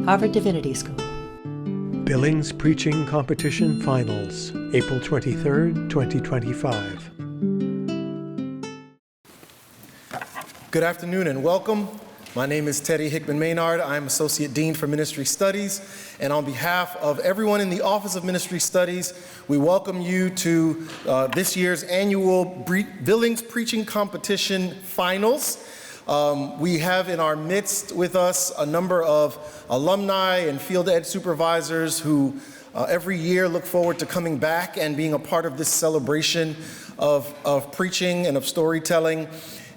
Harvard Divinity School. Billings Preaching Competition Finals, April 23rd, 2025. Good afternoon and welcome. My name is Teddy Hickman Maynard. I'm Associate Dean for Ministry Studies. And on behalf of everyone in the Office of Ministry Studies, we welcome you to this year's annual Billings Preaching Competition Finals. We have in our midst with us a number of alumni and field ed supervisors who every year look forward to coming back and being a part of this celebration of preaching and of storytelling.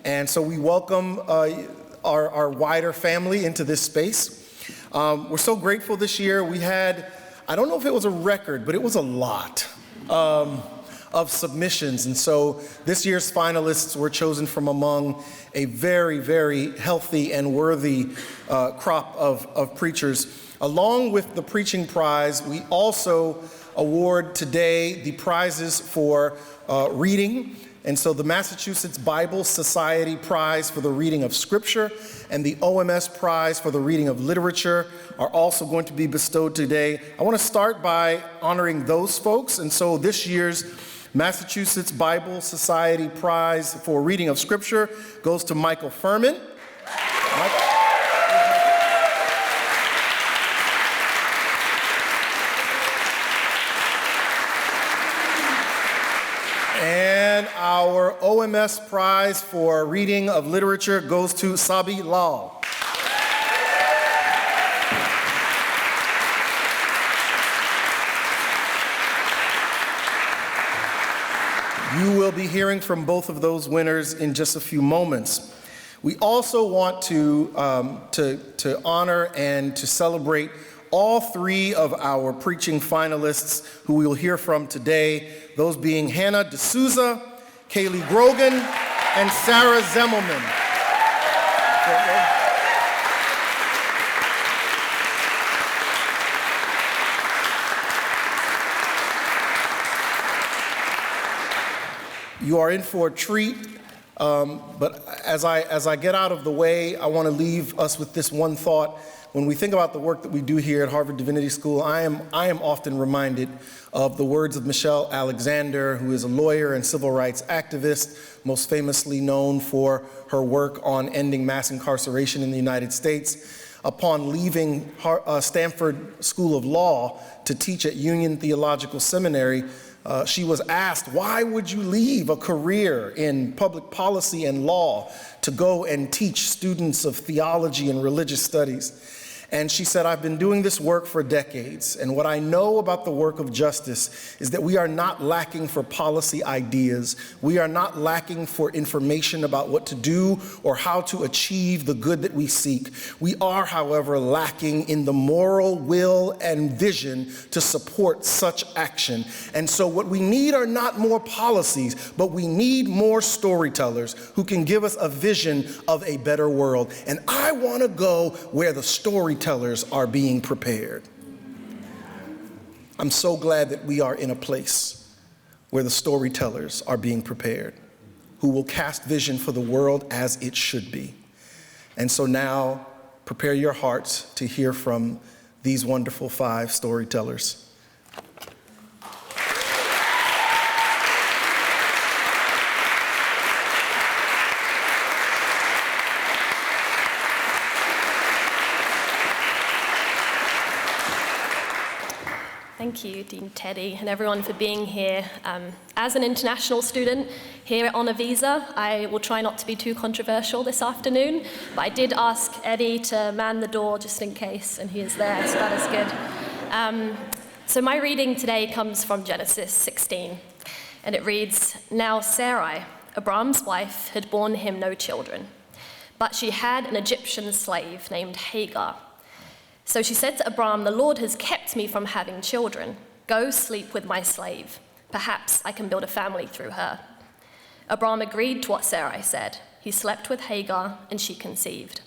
And so we welcome our wider family into this space. We're so grateful this year. We had, I don't know if it was a record, but it was a lot of submissions. And so this year's finalists were chosen from among a very, very healthy and worthy crop of preachers. Along with the Preaching Prize, we also award today the prizes for reading. And so the Massachusetts Bible Society Prize for the reading of Scripture and the OMS Prize for the reading of literature are also going to be bestowed today. I want to start by honoring those folks. And so this year's Massachusetts Bible Society Prize for reading of Scripture goes to Michael Fuhrman. And our OMS Prize for reading of literature goes to Sabbi Lall. You will be hearing from both of those winners in just a few moments. We also want to honor and to celebrate all three of our preaching finalists who we will hear from today, those being Hannah DeSouza, Caleigh Grogan, and Sara Zemelman. You are in for a treat, but as I get out of the way, I want to leave us with this one thought. When we think about the work that we do here at Harvard Divinity School, I am often reminded of the words of Michelle Alexander, who is a lawyer and civil rights activist, most famously known for her work on ending mass incarceration in the United States. Upon leaving Stanford School of Law to teach at Union Theological Seminary, she was asked, why would you leave a career in public policy and law to go and teach students of theology and religious studies? And she said, I've been doing this work for decades, and what I know about the work of justice is that we are not lacking for policy ideas. We are not lacking for information about what to do or how to achieve the good that we seek. We are, however, lacking in the moral will and vision to support such action. And so what we need are not more policies, but we need more storytellers who can give us a vision of a better world. And I want to go where the storytellers are being prepared. I'm so glad that we are in a place where the storytellers are being prepared, who will cast vision for the world as it should be. And so now, prepare your hearts to hear from these wonderful 5 storytellers. Thank you, Dean Teddy, and everyone for being here. As an international student here on a visa, I will try not to be too controversial this afternoon, but I did ask Eddie to man the door just in case, and he is there, so that is good. So my reading today comes from Genesis 16, and it reads, Now Sarai, Abram's wife, had borne him no children, but she had an Egyptian slave named Hagar. So she said to Abram, the Lord has kept me from having children. Go sleep with my slave. Perhaps I can build a family through her. Abram agreed to what Sarai said. He slept with Hagar, and she conceived.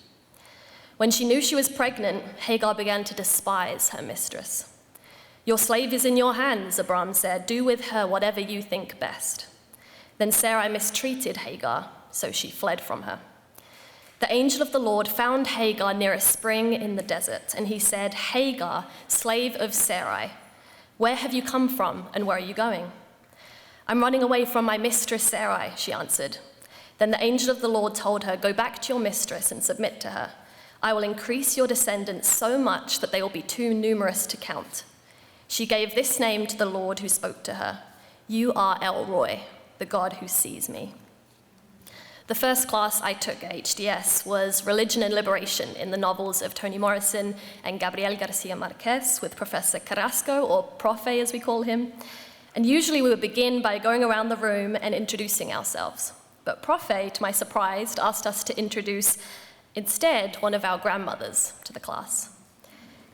When she knew she was pregnant, Hagar began to despise her mistress. Your slave is in your hands, Abram said. Do with her whatever you think best. Then Sarai mistreated Hagar, so she fled from her. The angel of the Lord found Hagar near a spring in the desert, and he said, "Hagar, slave of Sarai, where have you come from and where are you going?" "I'm running away from my mistress Sarai," she answered. Then the angel of the Lord told her, "Go back to your mistress and submit to her. I will increase your descendants so much that they will be too numerous to count." She gave this name to the Lord who spoke to her: "You are El Roi, the God who sees me." The first class I took at HDS was Religion and Liberation in the novels of Toni Morrison and Gabriel Garcia Marquez with Professor Carrasco, or Profe as we call him. And usually we would begin by going around the room and introducing ourselves. But Profe, to my surprise, asked us to introduce instead one of our grandmothers to the class,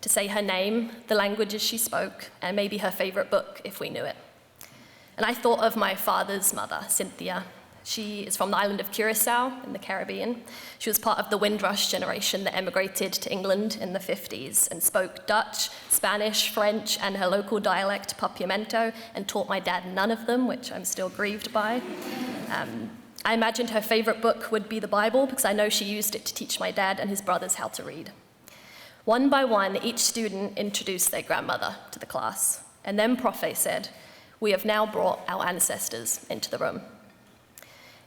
to say her name, the languages she spoke, and maybe her favorite book if we knew it. And I thought of my father's mother, Cynthia. She is from the island of Curacao in the Caribbean. She was part of the Windrush generation that emigrated to England in the 50s and spoke Dutch, Spanish, French, and her local dialect, Papiamento, and taught my dad none of them, which I'm still grieved by. I imagined her favorite book would be the Bible because I know she used it to teach my dad and his brothers how to read. One by one, each student introduced their grandmother to the class, and then Profe said, "We have now brought our ancestors into the room."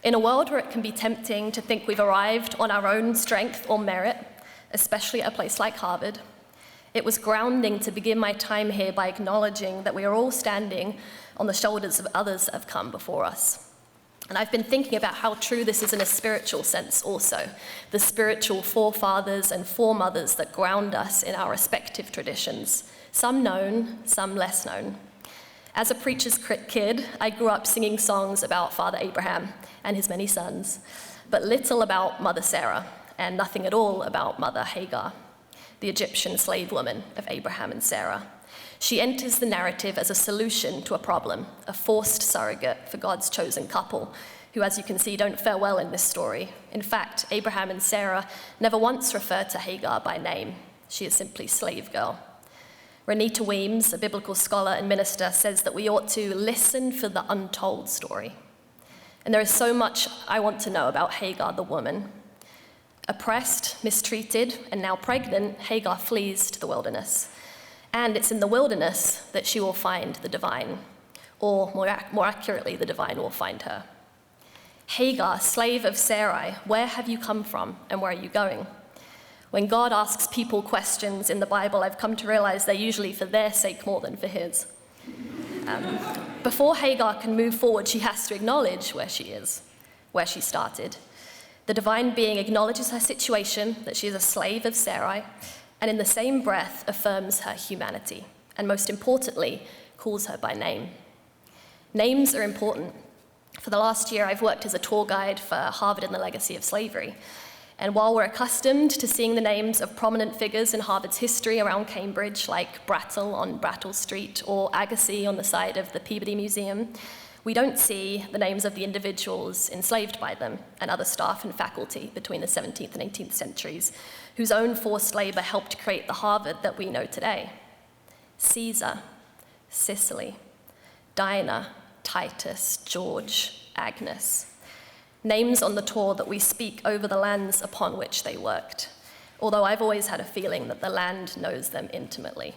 In a world where it can be tempting to think we've arrived on our own strength or merit, especially at a place like Harvard, it was grounding to begin my time here by acknowledging that we are all standing on the shoulders of others that have come before us. And I've been thinking about how true this is in a spiritual sense also, the spiritual forefathers and foremothers that ground us in our respective traditions, some known, some less known. As a preacher's kid, I grew up singing songs about Father Abraham and his many sons, but little about Mother Sarah, and nothing at all about Mother Hagar, the Egyptian slave woman of Abraham and Sarah. She enters the narrative as a solution to a problem, a forced surrogate for God's chosen couple, who, as you can see, don't fare well in this story. In fact, Abraham and Sarah never once refer to Hagar by name. She is simply slave girl. Renita Weems, a biblical scholar and minister, says that we ought to listen for the untold story. And there is so much I want to know about Hagar the woman. Oppressed, mistreated, and now pregnant, Hagar flees to the wilderness. And it's in the wilderness that she will find the divine, or more accurately, the divine will find her. Hagar, slave of Sarai, where have you come from and where are you going? When God asks people questions in the Bible, I've come to realize they're usually for their sake more than for his. Before Hagar can move forward, she has to acknowledge where she is, where she started. The divine being acknowledges her situation, that she is a slave of Sarai, and in the same breath affirms her humanity, and most importantly, calls her by name. Names are important. For the last year, I've worked as a tour guide for Harvard and the Legacy of Slavery. And while we're accustomed to seeing the names of prominent figures in Harvard's history around Cambridge, like Brattle on Brattle Street or Agassiz on the side of the Peabody Museum, we don't see the names of the individuals enslaved by them and other staff and faculty between the 17th and 18th centuries, whose own forced labor helped create the Harvard that we know today. Caesar, Cicely, Dinah, Titus, George, Agnes. Names on the tour that we speak over the lands upon which they worked, although I've always had a feeling that the land knows them intimately.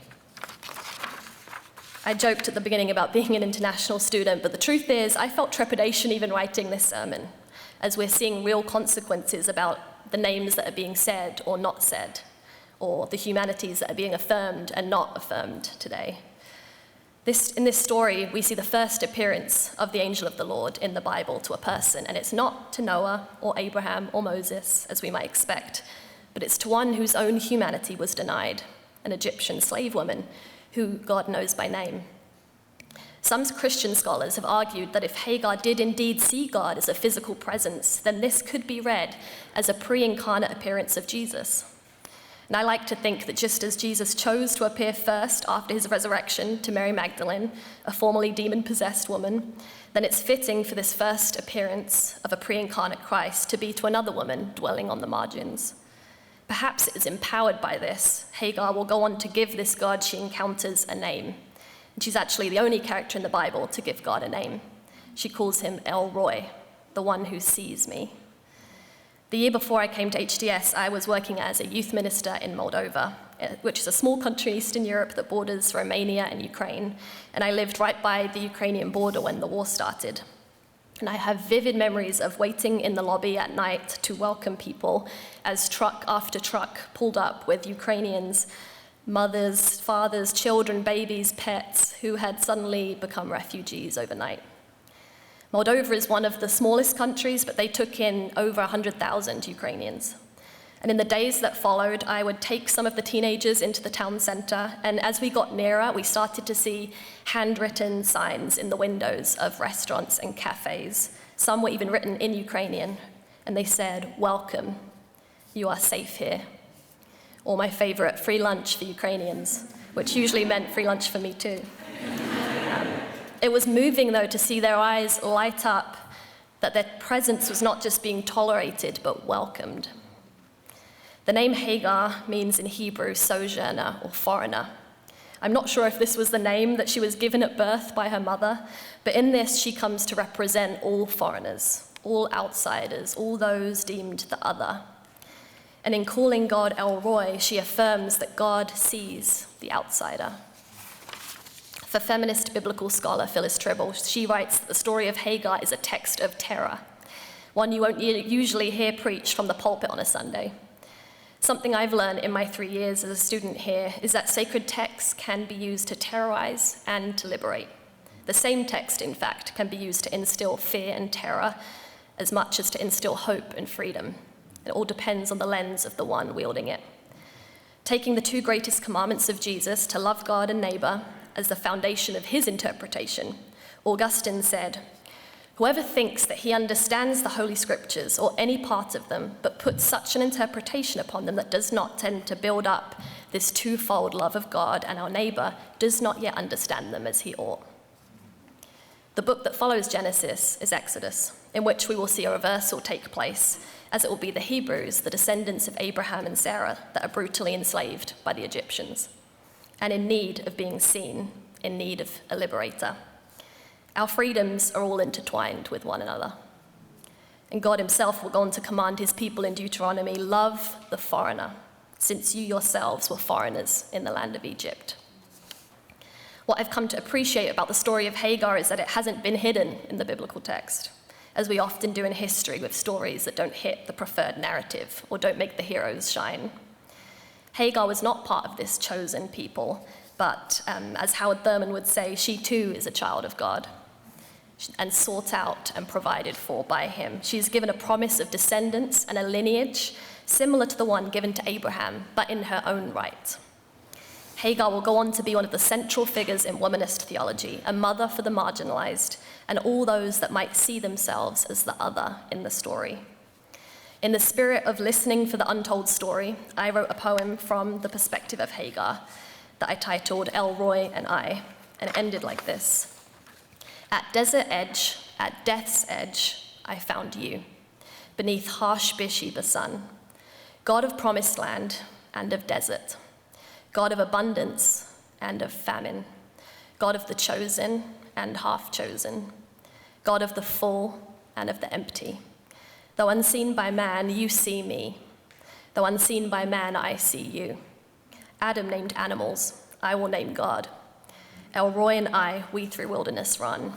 I joked at the beginning about being an international student, but the truth is I felt trepidation even writing this sermon, as we're seeing real consequences about the names that are being said or not said, or the humanities that are being affirmed and not affirmed today. In this story, we see the first appearance of the angel of the Lord in the Bible to a person, and it's not to Noah or Abraham or Moses, as we might expect, but it's to one whose own humanity was denied, an Egyptian slave woman who God knows by name. Some Christian scholars have argued that if Hagar did indeed see God as a physical presence, then this could be read as a pre-incarnate appearance of Jesus. And I like to think that just as Jesus chose to appear first after his resurrection to Mary Magdalene, a formerly demon-possessed woman, then it's fitting for this first appearance of a pre-incarnate Christ to be to another woman dwelling on the margins. Perhaps it is empowered by this. Hagar will go on to give this God she encounters a name. And she's actually the only character in the Bible to give God a name. She calls him El Roi, the one who sees me. The year before I came to HDS, I was working as a youth minister in Moldova, which is a small country in Eastern Europe that borders Romania and Ukraine. And I lived right by the Ukrainian border when the war started. And I have vivid memories of waiting in the lobby at night to welcome people as truck after truck pulled up with Ukrainians, mothers, fathers, children, babies, pets, who had suddenly become refugees overnight. Moldova is one of the smallest countries, but they took in over 100,000 Ukrainians. And in the days that followed, I would take some of the teenagers into the town center, and as we got nearer, we started to see handwritten signs in the windows of restaurants and cafes. Some were even written in Ukrainian, and they said, "Welcome, you are safe here." Or my favorite, "Free lunch for Ukrainians," which usually meant free lunch for me too. It was moving, though, to see their eyes light up, that their presence was not just being tolerated, but welcomed. The name Hagar means in Hebrew sojourner or foreigner. I'm not sure if this was the name that she was given at birth by her mother, but in this she comes to represent all foreigners, all outsiders, all those deemed the other. And in calling God El Roi, she affirms that God sees the outsider. For feminist biblical scholar Phyllis Tribble, she writes that the story of Hagar is a text of terror, one you won't usually hear preached from the pulpit on a Sunday. Something I've learned in my 3 years as a student here is that sacred texts can be used to terrorize and to liberate. The same text, in fact, can be used to instill fear and terror as much as to instill hope and freedom. It all depends on the lens of the one wielding it. Taking the two greatest commandments of Jesus, to love God and neighbor, as the foundation of his interpretation, Augustine said, "Whoever thinks that he understands the Holy Scriptures or any part of them, but puts such an interpretation upon them that does not tend to build up this twofold love of God and our neighbor, does not yet understand them as he ought." The book that follows Genesis is Exodus, in which we will see a reversal take place, as it will be the Hebrews, the descendants of Abraham and Sarah, that are brutally enslaved by the Egyptians, and in need of being seen, in need of a liberator. Our freedoms are all intertwined with one another. And God himself will go on to command his people in Deuteronomy, "Love the foreigner, since you yourselves were foreigners in the land of Egypt." What I've come to appreciate about the story of Hagar is that it hasn't been hidden in the biblical text, as we often do in history with stories that don't hit the preferred narrative or don't make the heroes shine. Hagar was not part of this chosen people, but as Howard Thurman would say, she too is a child of God and sought out and provided for by him. She's given a promise of descendants and a lineage similar to the one given to Abraham, but in her own right. Hagar will go on to be one of the central figures in womanist theology, a mother for the marginalized and all those that might see themselves as the other in the story. In the spirit of listening for the untold story, I wrote a poem from the perspective of Hagar that I titled El Roi and I, and it ended like this. At desert edge, at death's edge, I found you, beneath harsh Beersheba sun, God of promised land and of desert, God of abundance and of famine, God of the chosen and half chosen, God of the full and of the empty. Though unseen by man, you see me. Though unseen by man, I see you. Adam named animals, I will name God. El Roi and I, we through wilderness run.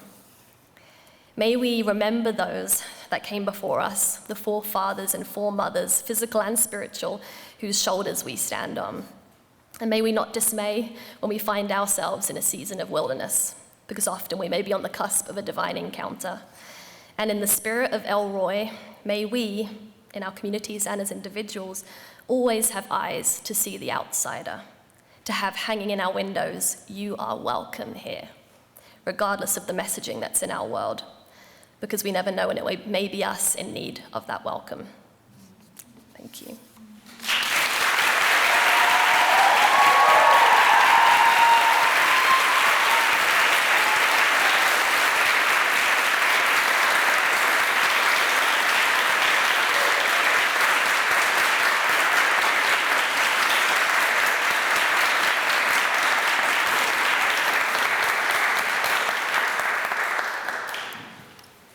May we remember those that came before us, the forefathers and foremothers, physical and spiritual, whose shoulders we stand on. And may we not dismay when we find ourselves in a season of wilderness, because often we may be on the cusp of a divine encounter. And in the spirit of El Roi, may we, in our communities and as individuals, always have eyes to see the outsider, to have hanging in our windows, "You are welcome here," regardless of the messaging that's in our world, because we never know when it may be us in need of that welcome. Thank you.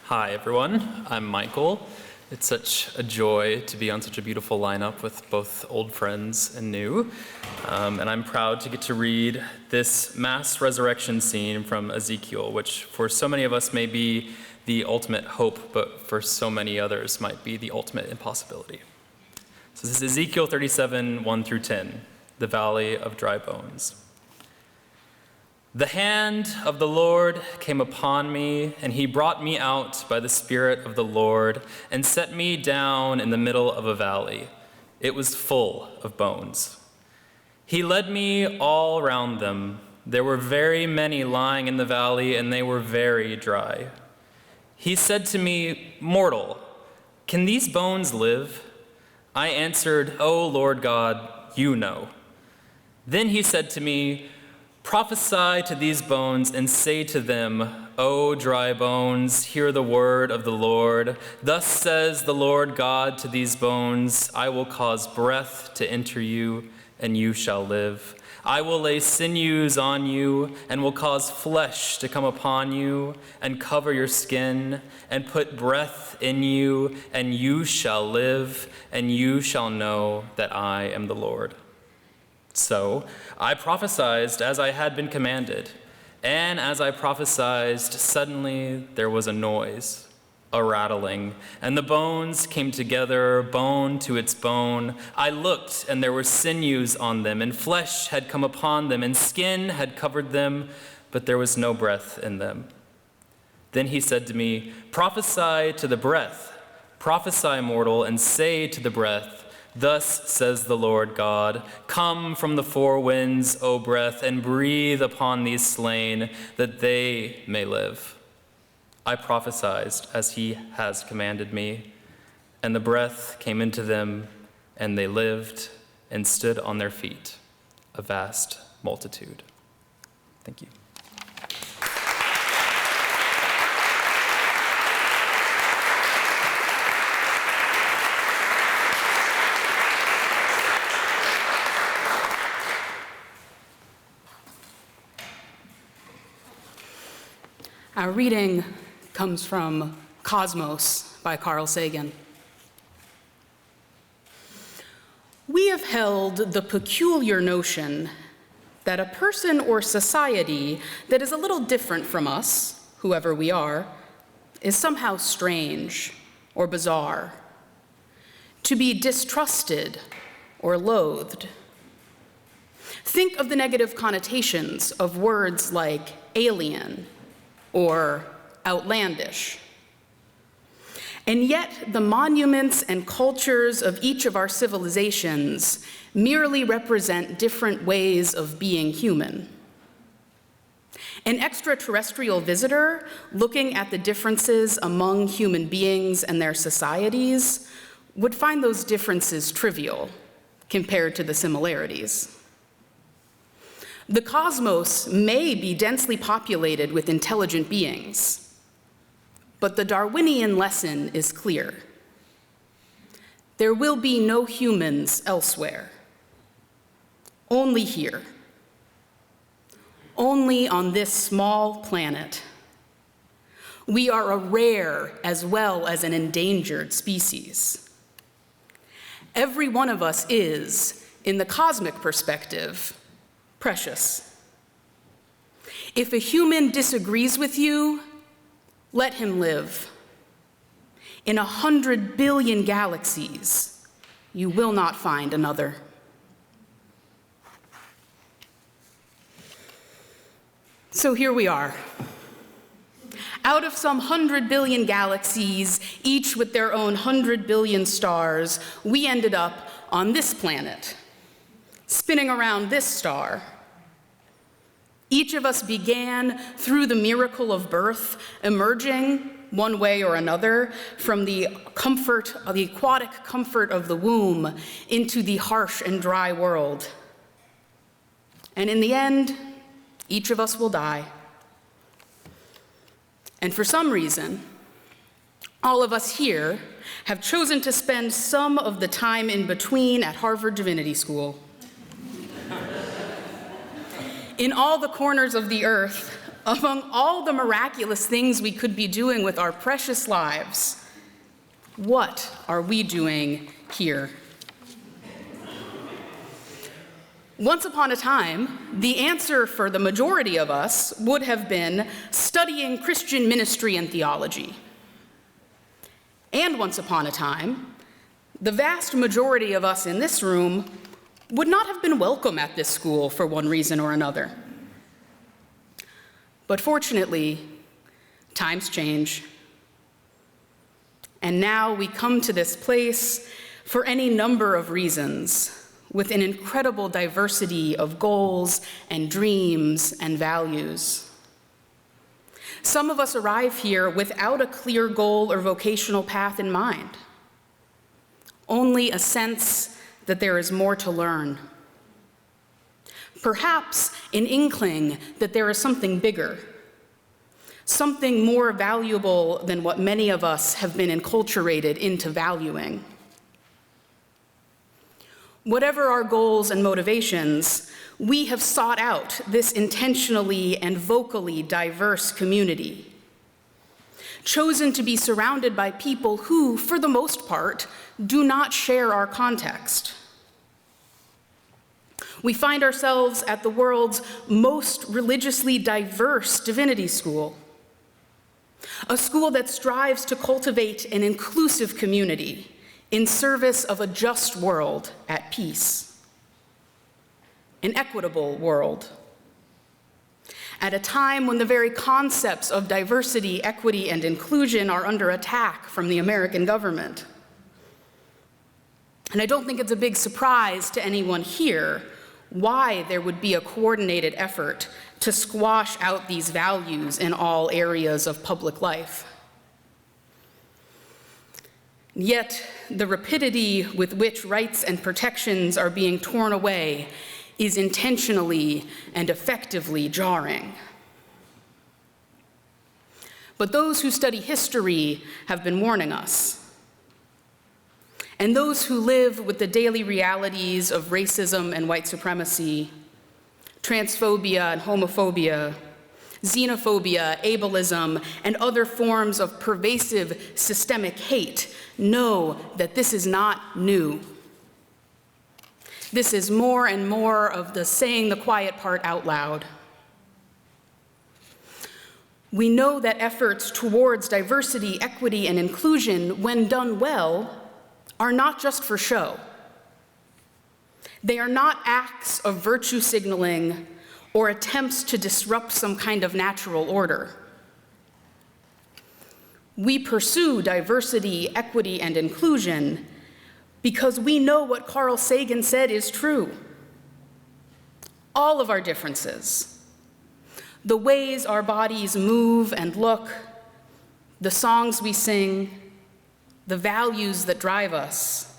Hi everyone, I'm Michael. It's such a joy to be on such a beautiful lineup with both old friends and new. And I'm proud to get to read this mass resurrection scene from Ezekiel, which for so many of us may be the ultimate hope, but for so many others might be the ultimate impossibility. So this is Ezekiel 37, 1 through 10, the Valley of Dry Bones. The hand of the Lord came upon me, and he brought me out by the Spirit of the Lord and set me down in the middle of a valley. It was full of bones. He led me all round them. There were very many lying in the valley, and they were very dry. He said to me, "Mortal, can these bones live?" I answered, "O Lord God, you know." Then he said to me, "Prophesy to these bones and say to them, O dry bones, hear the word of the Lord. Thus says the Lord God to these bones, I will cause breath to enter you, and you shall live. I will lay sinews on you, and will cause flesh to come upon you, and cover your skin, and put breath in you, and you shall live, and you shall know that I am the Lord." So I prophesied as I had been commanded, and as I prophesied, suddenly there was a noise, a rattling, and the bones came together, bone to its bone. I looked, and there were sinews on them, and flesh had come upon them, and skin had covered them, but there was no breath in them. Then he said to me, "Prophesy to the breath, prophesy, mortal, and say to the breath, Thus says the Lord God, come from the four winds, O breath, and breathe upon these slain, that they may live." I prophesied as he has commanded me, and the breath came into them, and they lived and stood on their feet, a vast multitude. Thank you. Our reading comes from Cosmos by Carl Sagan. We have held the peculiar notion that a person or society that is a little different from us, whoever we are, is somehow strange or bizarre, to be distrusted or loathed. Think of the negative connotations of words like alien or outlandish. And yet, the monuments and cultures of each of our civilizations merely represent different ways of being human. An extraterrestrial visitor looking at the differences among human beings and their societies would find those differences trivial compared to the similarities. The cosmos may be densely populated with intelligent beings, but the Darwinian lesson is clear. There will be no humans elsewhere, only here, only on this small planet. We are a rare as well as an endangered species. Every one of us is, in the cosmic perspective, precious. If a human disagrees with you, let him live. In 100 billion galaxies, you will not find another. So here we are. Out of some 100 billion galaxies, each with their own 100 billion stars, we ended up on this planet, spinning around this star. Each of us began through the miracle of birth, emerging one way or another from the aquatic comfort of the womb into the harsh and dry world. And in the end, each of us will die. And for some reason, all of us here have chosen to spend some of the time in between at Harvard Divinity School. In all the corners of the earth, among all the miraculous things we could be doing with our precious lives, What are we doing here? Once upon a time, the answer for the majority of us would have been studying Christian ministry and theology. And once upon a time, the vast majority of us in this room would not have been welcome at this school for one reason or another. But fortunately, times change. And now we come to this place for any number of reasons, with an incredible diversity of goals and dreams and values. Some of us arrive here without a clear goal or vocational path in mind, only a sense that there is more to learn. Perhaps an inkling that there is something bigger, something more valuable than what many of us have been enculturated into valuing. Whatever our goals and motivations, we have sought out this intentionally and vocally diverse community, chosen to be surrounded by people who, for the most part, do not share our context. We find ourselves at the world's most religiously diverse divinity school, a school that strives to cultivate an inclusive community in service of a just world at peace, an equitable world. At a time when the very concepts of diversity, equity, and inclusion are under attack from the American government. And I don't think it's a big surprise to anyone here why there would be a coordinated effort to squash out these values in all areas of public life. Yet, the rapidity with which rights and protections are being torn away is intentionally and effectively jarring. But those who study history have been warning us. And those who live with the daily realities of racism and white supremacy, transphobia and homophobia, xenophobia, ableism, and other forms of pervasive systemic hate know that this is not new. This is more and more of the saying the quiet part out loud. We know that efforts towards diversity, equity, and inclusion, when done well, are not just for show. They are not acts of virtue signaling or attempts to disrupt some kind of natural order. We pursue diversity, equity, and inclusion because we know what Carl Sagan said is true. All of our differences, the ways our bodies move and look, the songs we sing, the values that drive us,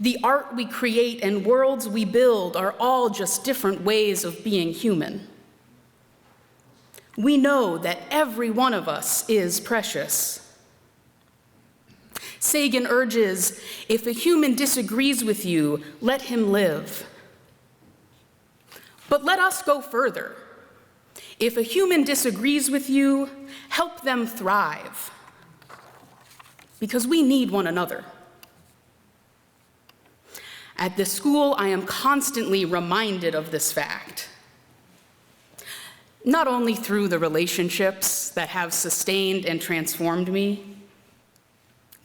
the art we create and worlds we build are all just different ways of being human. We know that every one of us is precious. Sagan urges, if a human disagrees with you, let him live. But let us go further. If a human disagrees with you, help them thrive. Because we need one another. At this school, I am constantly reminded of this fact. Not only through the relationships that have sustained and transformed me,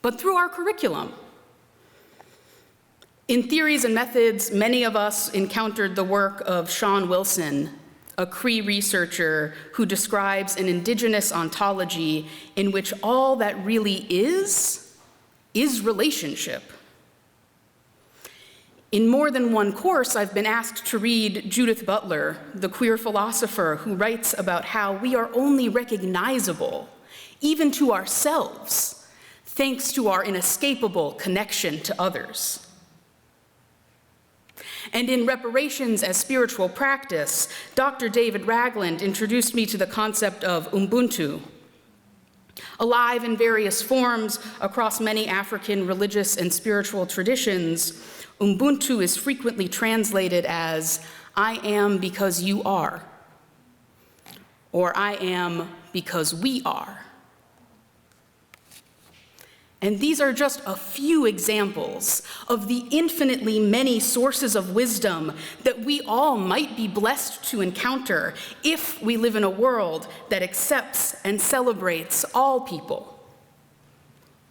but through our curriculum. In Theories and Methods, many of us encountered the work of Sean Wilson, a Cree researcher who describes an indigenous ontology in which all that really is relationship. In more than one course, I've been asked to read Judith Butler, the queer philosopher who writes about how we are only recognizable, even to ourselves, thanks to our inescapable connection to others. And in Reparations as Spiritual Practice, Dr. David Ragland introduced me to the concept of Ubuntu. Alive in various forms across many African religious and spiritual traditions, Ubuntu is frequently translated as, I am because you are, or I am because we are. And these are just a few examples of the infinitely many sources of wisdom that we all might be blessed to encounter if we live in a world that accepts and celebrates all people,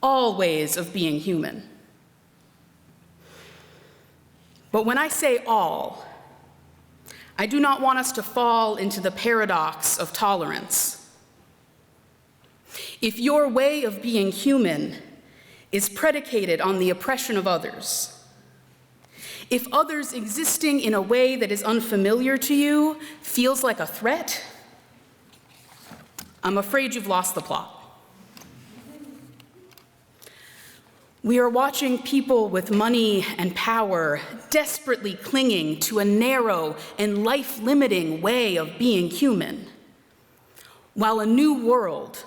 all ways of being human. But when I say all, I do not want us to fall into the paradox of tolerance. If your way of being human is predicated on the oppression of others, if others existing in a way that is unfamiliar to you feels like a threat, I'm afraid you've lost the plot. We are watching people with money and power desperately clinging to a narrow and life-limiting way of being human, while a new world,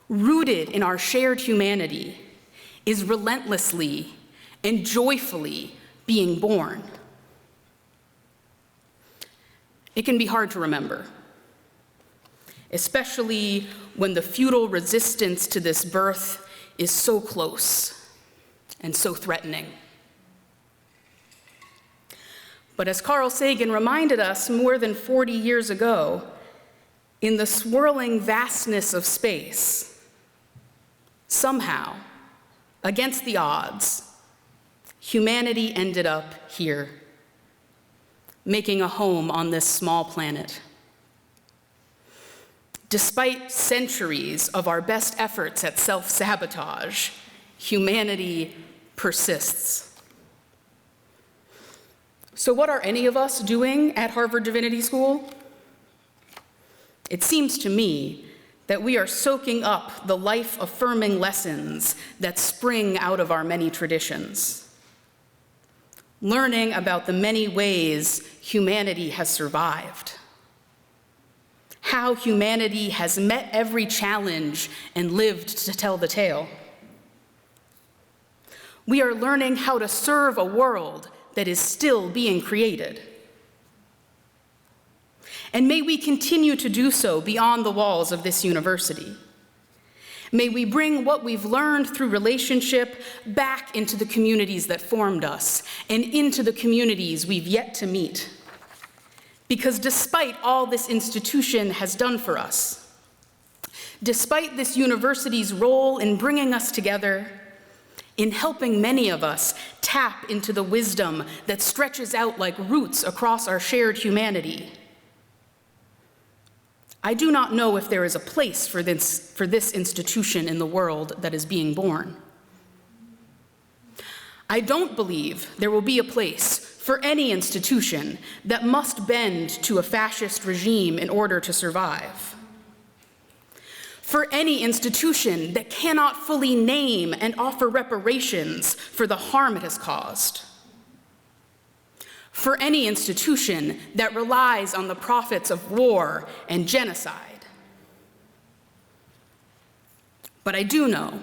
rooted in our shared humanity, is relentlessly and joyfully being born. It can be hard to remember, especially when the futile resistance to this birth is so close and so threatening. But as Carl Sagan reminded us more than 40 years ago, in the swirling vastness of space, somehow, against the odds, humanity ended up here, making a home on this small planet. Despite centuries of our best efforts at self-sabotage, humanity persists. So what are any of us doing at Harvard Divinity School? It seems to me that we are soaking up the life-affirming lessons that spring out of our many traditions, learning about the many ways humanity has survived, how humanity has met every challenge and lived to tell the tale. We are learning how to serve a world that is still being created. And may we continue to do so beyond the walls of this university. May we bring what we've learned through relationship back into the communities that formed us and into the communities we've yet to meet. Because despite all this institution has done for us, despite this university's role in bringing us together, in helping many of us tap into the wisdom that stretches out like roots across our shared humanity, I do not know if there is a place for this institution in the world that is being born. I don't believe there will be a place for any institution that must bend to a fascist regime in order to survive. For any institution that cannot fully name and offer reparations for the harm it has caused. For any institution that relies on the profits of war and genocide. But I do know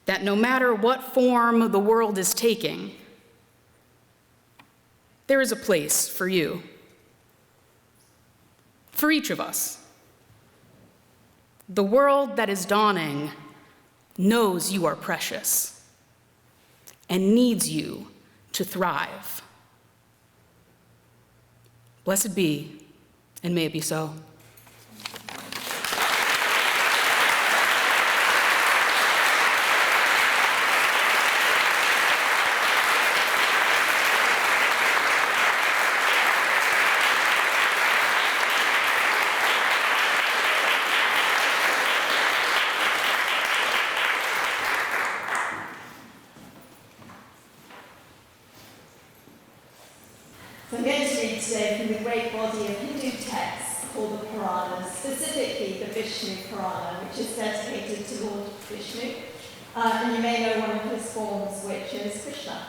that no matter what form the world is taking, there is a place for you, for each of us. The world that is dawning knows you are precious and needs you to thrive. Blessed be, and may it be so. So I'm going to read today from the great body of Hindu texts called the Puranas, specifically the Vishnu Purana, which is dedicated to Lord Vishnu, and you may know one of his forms, which is Krishna.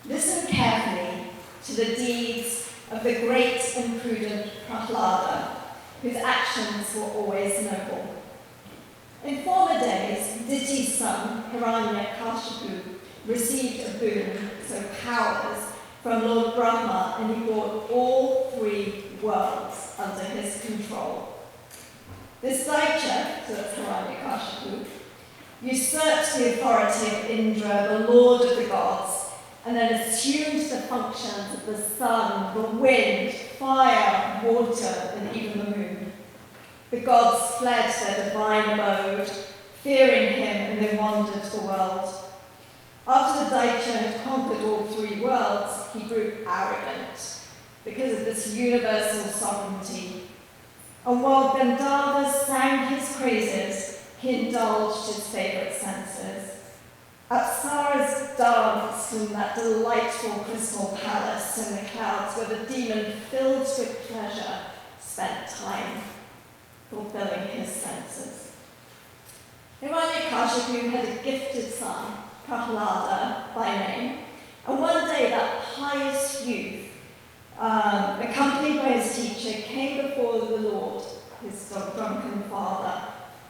Listen carefully to the deeds of the great and prudent Prahlada, whose actions were always noble. In former days, Diti's son, Hiranyakashipu, received a boon, so powers, from Lord Brahma, and he brought all three worlds under his control. This Daicha, so that's Hiranyakashipu, usurped the authority of Indra, the lord of the gods, and then assumed the functions of the sun, the wind, fire, water, and even the moon. The gods fled their divine abode, fearing him, and they wandered the world. After the Daitya had conquered all three worlds, he grew arrogant because of this universal sovereignty. And while Gandharvas sang his praises, he indulged his favourite senses. Apsaras danced in that delightful crystal palace in the clouds where the demon, filled with pleasure, spent time fulfilling his senses. Hiranyakashipu had a gifted son, Prahlada by name, and one day that pious youth, accompanied by his teacher, came before the Lord, his drunken father.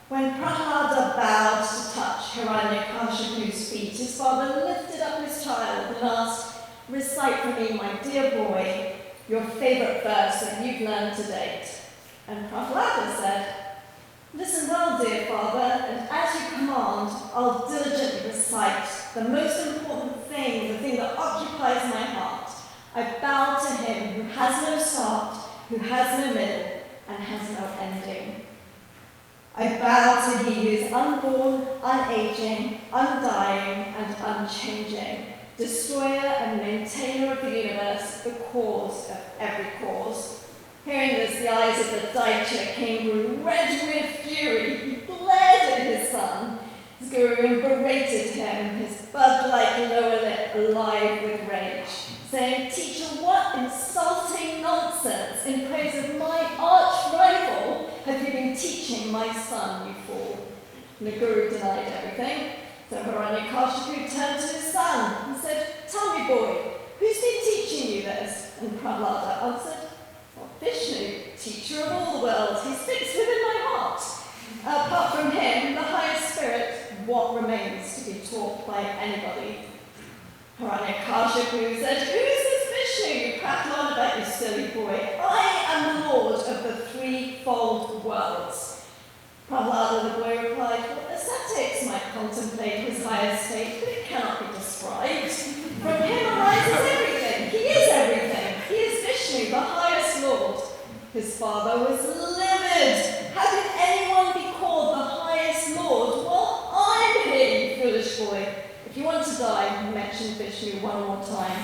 When Prahlada bowed to touch Hiranyakashipu's feet, his father lifted up his child and asked, "Recite for me, my dear boy, your favourite verse that you've learned to date." And Prahlada said, "Listen well, dear father, and as you command, I'll diligently recite the most important thing, the thing that occupies my heart. I bow to him who has no start, who has no middle, and has no ending. I bow to he who is unborn, unaging, undying, and unchanging, destroyer and maintainer of the universe, the cause of every cause." Hearing this, the eyes of the Daitya king grew red with fury. He glared at his son. His guru berated him, his bud-like lower lip alive with rage, saying, "Teacher, what insulting nonsense in praise of my arch-rival have you been teaching my son, you fool?" And the guru denied everything. So Hiranyakashipu turned to his son and said, "Tell me, boy, who's been teaching you this?" And Prahlada answered, "Well, Vishnu, teacher of all the world, he speaks within my heart. Apart from him, the highest spirit, what remains to be taught by anybody?" Hiranyakashipu said, "Who is this Vishnu you prattle on about, you silly boy? I am the lord of the threefold worlds." Prahlada the boy replied, "Well, ascetics might contemplate his higher state, but it cannot be described. From him arises everything. He is everything. He is Vishnu, the highest lord." His father was livid. How could anyone be called the highest lord? "Well, I'm here, you foolish boy. If you want to die, mention Vishnu one more time."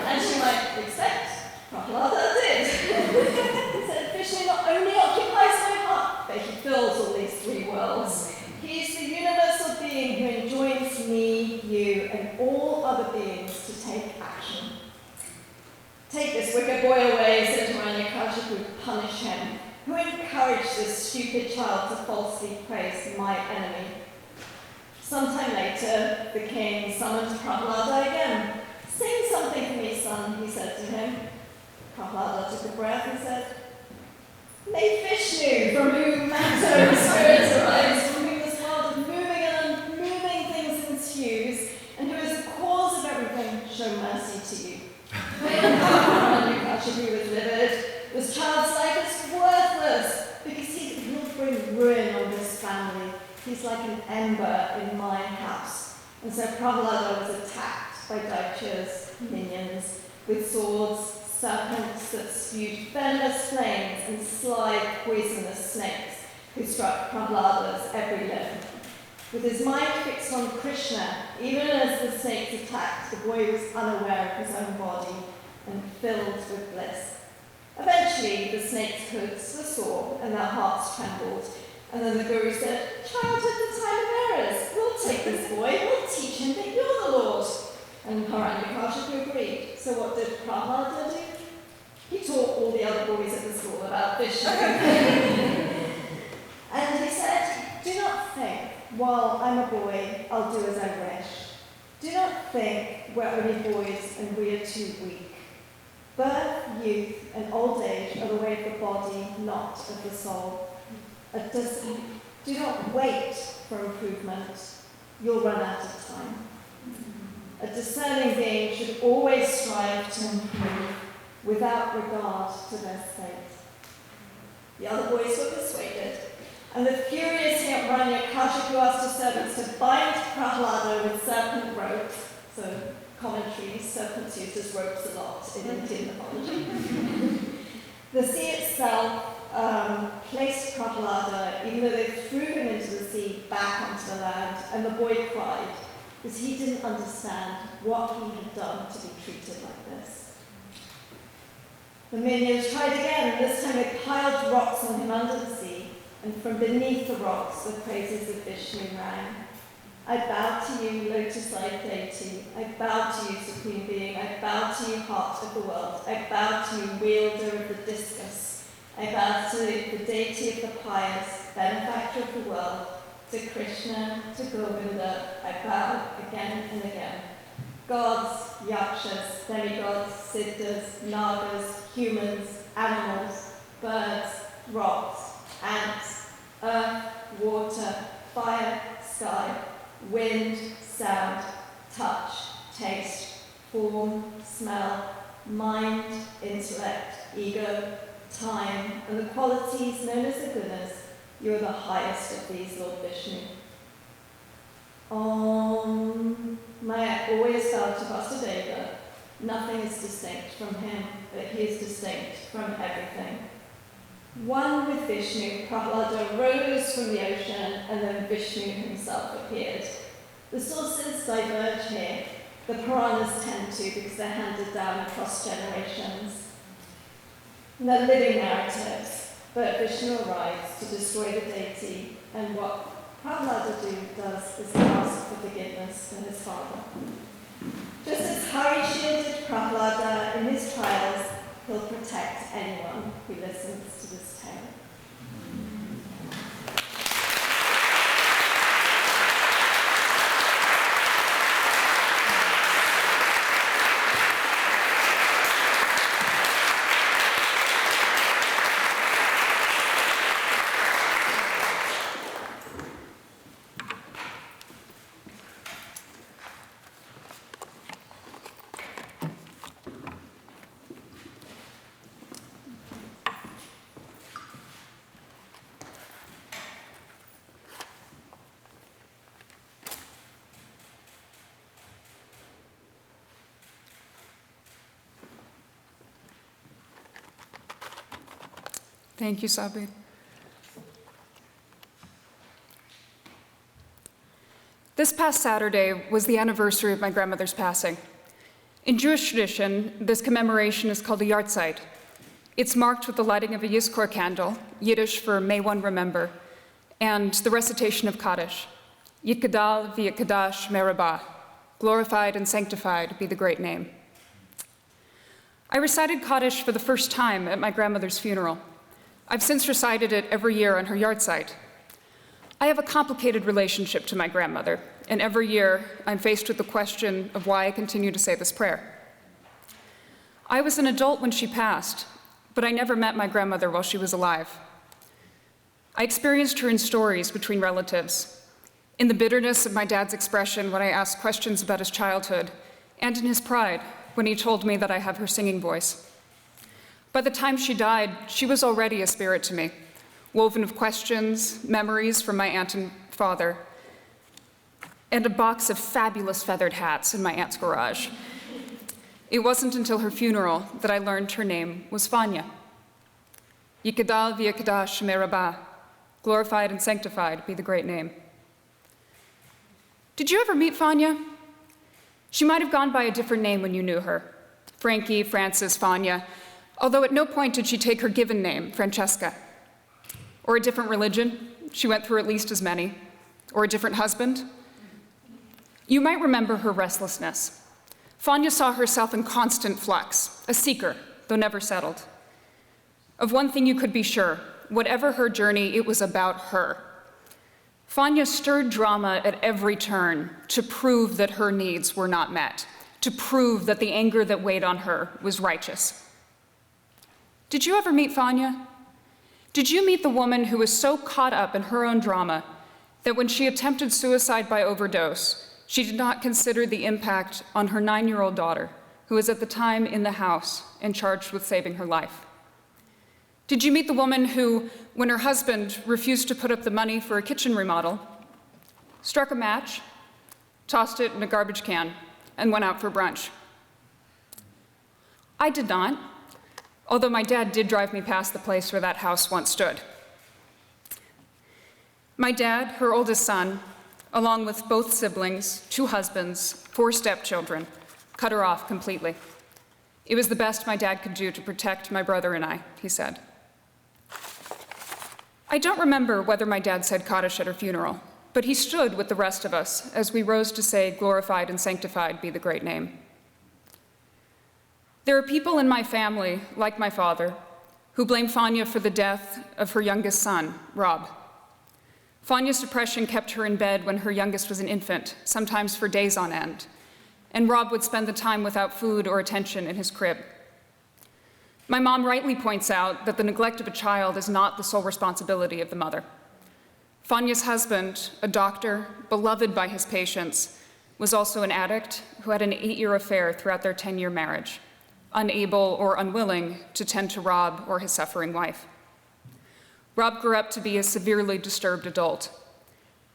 As you might expect, Prahlada did. He said, "Vishnu not only occupies my heart, but he fills all these three worlds. He is the universal being who enjoins me, you, and all other beings to take action." "Take this wicked boy away," said Hiranyakashipu, "punish him. Who encouraged this stupid child to falsely praise my enemy?" Sometime later, the king summoned Prahlada again. "Sing something for me, son," he said to him. Prahlada took a breath and said, "May Vishnu, from whom matter and spirit arise, from whom this world of moving and unmoving things ensues, and who is the cause of everything, show mercy to you." Hiranyakashipu was livid. "This child's life is worthless, because he'll bring ruin on this family. He's like an ember in my house." And so Prahlada was attacked by Daitya's minions with swords, serpents that spewed venomous flames, and sly, poisonous snakes who struck Prahlada's every limb. With his mind fixed on Krishna, even as the snakes attacked, the boy was unaware of his own body and filled with bliss. Eventually, the snakes' hoods were sore and their hearts trembled. And then the guru said, "Child at the time of errors, we'll take this boy, we'll teach him that you're the Lord." And Hiranyakashipu agreed. So what did Prahlada do? He taught all the other boys at the school about Vishnu. And he said, "Do not think, while I'm a boy, I'll do as I wish. Do not think we're only boys and we are too weak. Birth, youth, and old age are the way of the body, not of the soul. Do not wait for improvement. You'll run out of time. A discerning being should always strive to improve without regard to their state." The other boys were persuaded, And the furious Hiranyakashipu asked his servants to bind Prahlada with serpent ropes. So commentaries, serpents used as ropes a lot in Indian mythology. The sea itself placed Prahlada, even though they threw him into the sea, back onto the land, and the boy cried, because he didn't understand what he had done to be treated like this. The minions tried again, and this time they piled rocks on him under the sea, and from beneath the rocks the praises of Vishnu rang. I bow to you, lotus-eyed deity. I bow to you, supreme being. I bow to you, heart of the world. I bow to you, wielder of the discus. I bow to the deity of the pious, benefactor of the world. To Krishna, to Govinda, I bow again and again. Gods, yakshas, demigods, siddhas, nagas, humans, animals, birds, rocks, ants, earth, water, fire, sky, wind, sound, touch, taste, form, smell, mind, intellect, ego, time, and the qualities known as the gunas, you are the highest of these, Lord Vishnu. Om. May I always bow to Vasudeva. Nothing is distinct from him, but he is distinct from everything. One with Vishnu, Prahlada rose from the ocean, and then Vishnu himself appeared. The sources diverge here. The Puranas tend to, because they're handed down across generations. And they're living narratives, but Vishnu arrives to destroy the deity, and what Prahlada does is ask for forgiveness from his father. Just as Hari shielded Prahlada in his trials, he'll protect anyone who listens to this tale. Thank you, Sabbi. This past Saturday was the anniversary of my grandmother's passing. In Jewish tradition, this commemoration is called a yahrzeit. It's marked with the lighting of a Yizkor candle, Yiddish for may one remember, and the recitation of Kaddish. Yitgadal v'yitgadash merabah, glorified and sanctified be the great name. I recited Kaddish for the first time at my grandmother's funeral. I've since recited it every year on her yahrzeit. I have a complicated relationship to my grandmother, and every year I'm faced with the question of why I continue to say this prayer. I was an adult when she passed, but I never met my grandmother while she was alive. I experienced her in stories between relatives, in the bitterness of my dad's expression when I asked questions about his childhood, and in his pride when he told me that I have her singing voice. By the time she died, she was already a spirit to me, woven of questions, memories from my aunt and father, and a box of fabulous feathered hats in my aunt's garage. It wasn't until her funeral that I learned her name was Fanya. Yikadal v'yikadash merabah, glorified and sanctified be the great name. Did you ever meet Fanya? She might have gone by a different name when you knew her. Frankie, Frances, Fanya, although at no point did she take her given name, Francesca. Or a different religion, she went through at least as many. Or a different husband. You might remember her restlessness. Fanya saw herself in constant flux, a seeker, though never settled. Of one thing you could be sure, whatever her journey, it was about her. Fanya stirred drama at every turn to prove that her needs were not met, to prove that the anger that weighed on her was righteous. Did you ever meet Fanya? Did you meet the woman who was so caught up in her own drama that when she attempted suicide by overdose, she did not consider the impact on her 9-year-old daughter, who was at the time in the house and charged with saving her life? Did you meet the woman who, when her husband refused to put up the money for a kitchen remodel, struck a match, tossed it in a garbage can, and went out for brunch? I did not, although my dad did drive me past the place where that house once stood. My dad, her oldest son, along with both siblings, 2 husbands, 4 stepchildren, cut her off completely. It was the best my dad could do to protect my brother and I, he said. I don't remember whether my dad said Kaddish at her funeral, but he stood with the rest of us as we rose to say, "Glorified and sanctified be the great name." There are people in my family, like my father, who blame Fania for the death of her youngest son, Rob. Fania's depression kept her in bed when her youngest was an infant, sometimes for days on end, and Rob would spend the time without food or attention in his crib. My mom rightly points out that the neglect of a child is not the sole responsibility of the mother. Fania's husband, a doctor, beloved by his patients, was also an addict who had an 8-year affair throughout their 10-year marriage, unable or unwilling to tend to Rob or his suffering wife. Rob grew up to be a severely disturbed adult.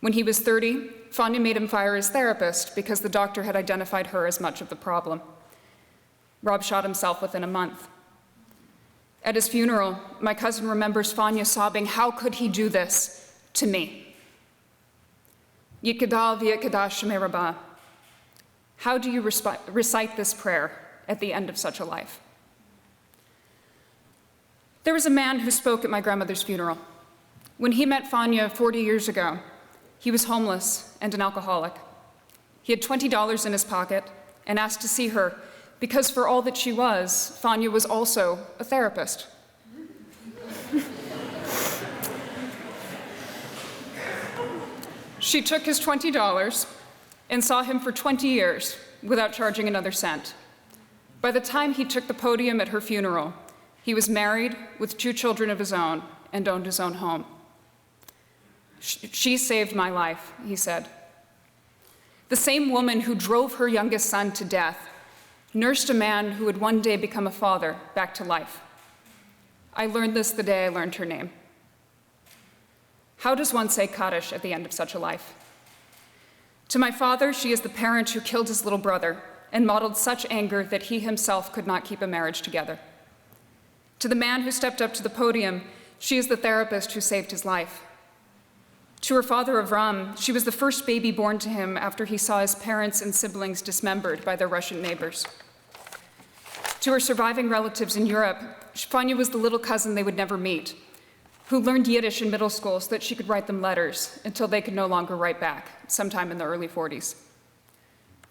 When he was 30, Fania made him fire his therapist because the doctor had identified her as much of the problem. Rob shot himself within a month. At his funeral, my cousin remembers Fania sobbing, "How could he do this to me?" Yikadal v'yikadash shemei Rabbah. How do you recite this prayer at the end of such a life? There was a man who spoke at my grandmother's funeral. When he met Fania 40 years ago, he was homeless and an alcoholic. He had $20 in his pocket and asked to see her because for all that she was, Fania was also a therapist. She took his $20 and saw him for 20 years without charging another cent. By the time he took the podium at her funeral, he was married with 2 children of his own and owned his own home. She saved my life, he said. The same woman who drove her youngest son to death nursed a man who would one day become a father back to life. I learned this the day I learned her name. How does one say Kaddish at the end of such a life? To my father, she is the parent who killed his little brother and modeled such anger that he himself could not keep a marriage together. To the man who stepped up to the podium, she is the therapist who saved his life. To her father Avram, she was the first baby born to him after he saw his parents and siblings dismembered by their Russian neighbors. To her surviving relatives in Europe, Fania was the little cousin they would never meet, who learned Yiddish in middle school so that she could write them letters until they could no longer write back, sometime in the early 40s.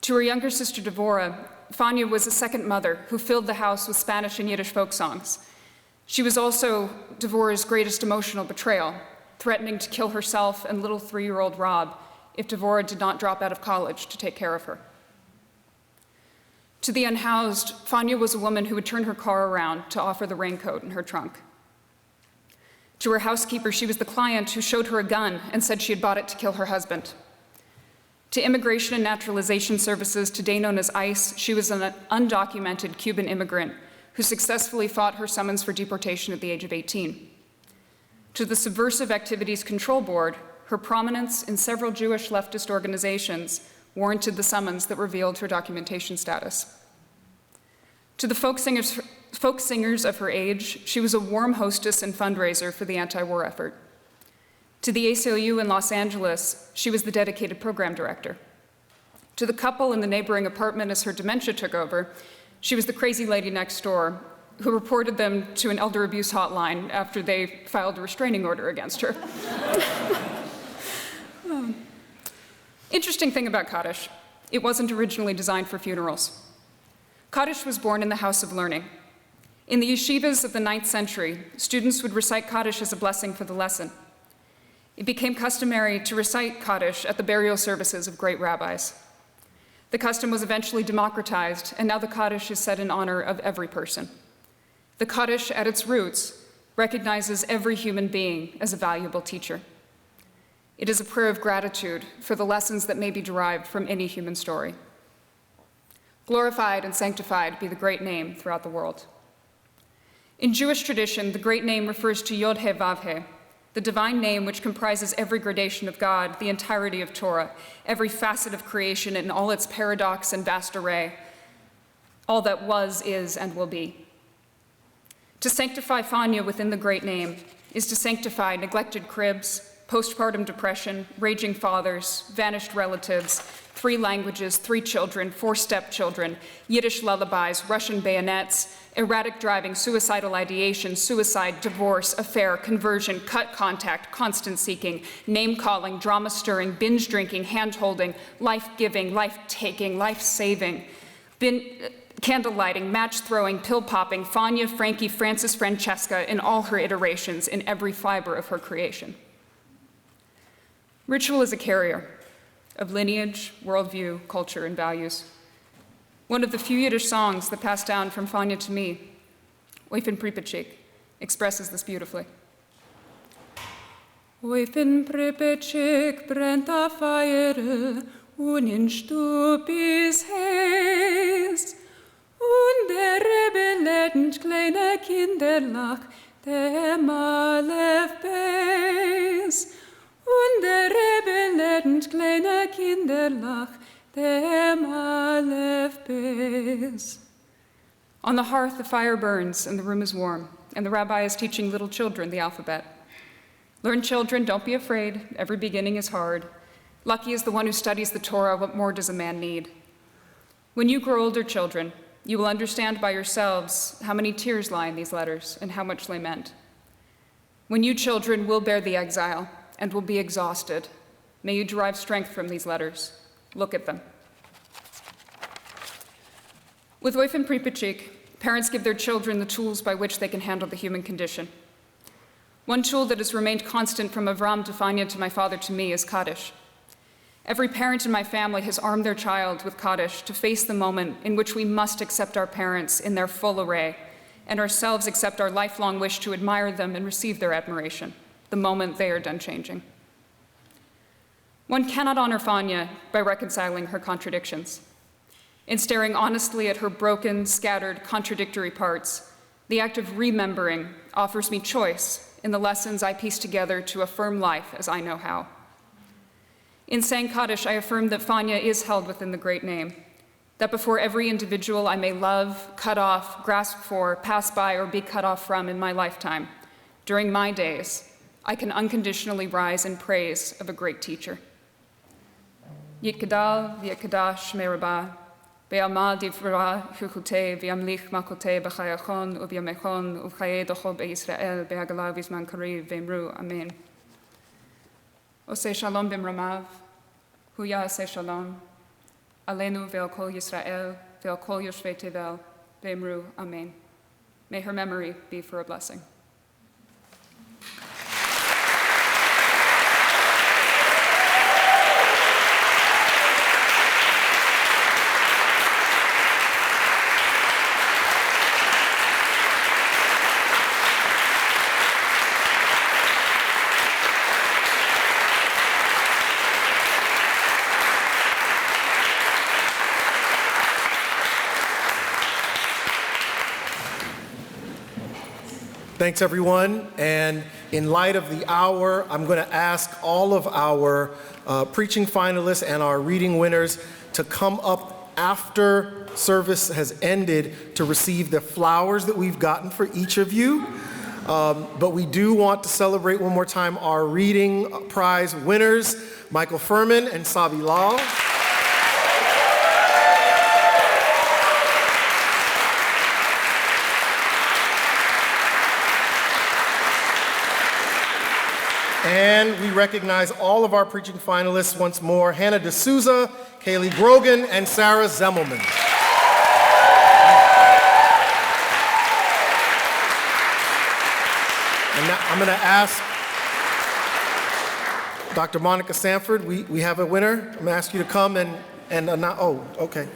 To her younger sister Devorah, Fania was a second mother who filled the house with Spanish and Yiddish folk songs. She was also Devorah's greatest emotional betrayal, threatening to kill herself and little 3-year-old Rob if Devorah did not drop out of college to take care of her. To the unhoused, Fania was a woman who would turn her car around to offer the raincoat in her trunk. To her housekeeper, she was the client who showed her a gun and said she had bought it to kill her husband. To Immigration and Naturalization Services, today known as ICE, she was an undocumented Cuban immigrant who successfully fought her summons for deportation at the age of 18. To the Subversive Activities Control Board, her prominence in several Jewish leftist organizations warranted the summons that revealed her documentation status. To the folk singers of her age, she was a warm hostess and fundraiser for the anti-war effort. To the ACLU in Los Angeles, she was the dedicated program director. To the couple in the neighboring apartment as her dementia took over, she was the crazy lady next door who reported them to an elder abuse hotline after they filed a restraining order against her. Interesting thing about Kaddish, it wasn't originally designed for funerals. Kaddish was born in the House of Learning. In the yeshivas of the 9th century, students would recite Kaddish as a blessing for the lesson. It became customary to recite Kaddish at the burial services of great rabbis. The custom was eventually democratized, and now the Kaddish is said in honor of every person. The Kaddish, at its roots, recognizes every human being as a valuable teacher. It is a prayer of gratitude for the lessons that may be derived from any human story. Glorified and sanctified be the great name throughout the world. In Jewish tradition, the great name refers to Yod-He-Vav-He, the divine name which comprises every gradation of God, the entirety of Torah, every facet of creation in all its paradox and vast array, all that was, is, and will be. To sanctify Fanya within the great name is to sanctify neglected cribs, postpartum depression, raging fathers, vanished relatives, 3 languages, 3 children, 4 stepchildren, Yiddish lullabies, Russian bayonets, erratic driving, suicidal ideation, suicide, divorce, affair, conversion, cut contact, constant seeking, name-calling, drama-stirring, binge drinking, hand-holding, life-giving, life-taking, life-saving, candle-lighting, match-throwing, pill-popping, Fanya, Frankie, Francis, Francesca in all her iterations, in every fiber of her creation. Ritual is a carrier of lineage, worldview, culture, and values. One of the few Yiddish songs that passed down from Fanya to me, Oifen Pripetchik, expresses this beautifully. Oifen Pripetchik brennt a fire, und in Stub is heiß, und der Rebbe lernt kleine Kinderlach, dem Aleph Beis. Und der Rebbe lernt kleine Kinderlach, dem Aleph Beis. On the hearth, the fire burns, and the room is warm, and the rabbi is teaching little children the alphabet. Learn, children, don't be afraid. Every beginning is hard. Lucky is the one who studies the Torah. What more does a man need? When you grow older, children, you will understand by yourselves how many tears lie in these letters and how much they meant. When you, children, will bear the exile and will be exhausted, may you derive strength from these letters. Look at them. With Oifen Pripetchik, parents give their children the tools by which they can handle the human condition. One tool that has remained constant from Avram to Fanya to my father to me is Kaddish. Every parent in my family has armed their child with Kaddish to face the moment in which we must accept our parents in their full array, and ourselves accept our lifelong wish to admire them and receive their admiration, the moment they are done changing. One cannot honor Fanya by reconciling her contradictions. In staring honestly at her broken, scattered, contradictory parts, the act of remembering offers me choice in the lessons I piece together to affirm life as I know how. In saying Kaddish, I affirm that Fanya is held within the great name, that before every individual I may love, cut off, grasp for, pass by, or be cut off from in my lifetime, during my days, I can unconditionally rise in praise of a great teacher. Yitgadal v'yitgadash me'rabah, ve'alma divrah chuchutei v'yamlich makotei b'chayachon u'v'yamechon u'v'chayei dochol be'Yisrael be'agalav v'zman kariv v'emru amen. Oseh shalom b'mramav, hu ya'aseh shalom, alenu ve'al kol Yisrael ve'al kol yoshvei tevel v'emru amen. May her memory be for a blessing. Thanks, everyone. And in light of the hour, I'm going to ask all of our preaching finalists and our reading winners to come up after service has ended to receive the flowers that we've gotten for each of you. But we do want to celebrate one more time our reading prize winners, Michael Fuhrman and Sabbi Lall. And we recognize all of our preaching finalists once more, Hannah DeSouza, Caleigh Grogan, and Sara Zemelman. And now I'm going to ask Dr. Monica Sanford, we have a winner. I'm going to ask you to come and oh, okay.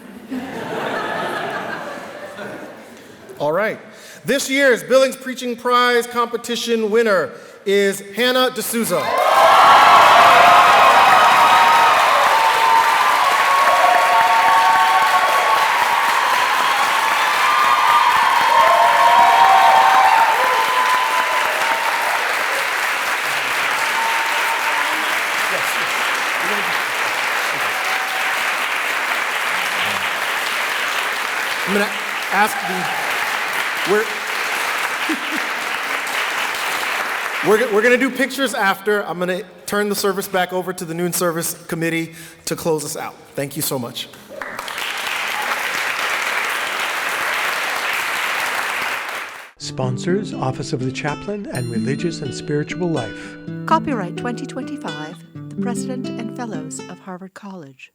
All right. This year's Billings Preaching Prize Competition winner is Hannah DeSouza. ask we're going to do pictures after. I'm going to turn the service back over to the noon service committee to close us out. Thank you so much. Sponsors, Office of the Chaplain and Religious and Spiritual Life. Copyright 2025, the President and Fellows of Harvard College.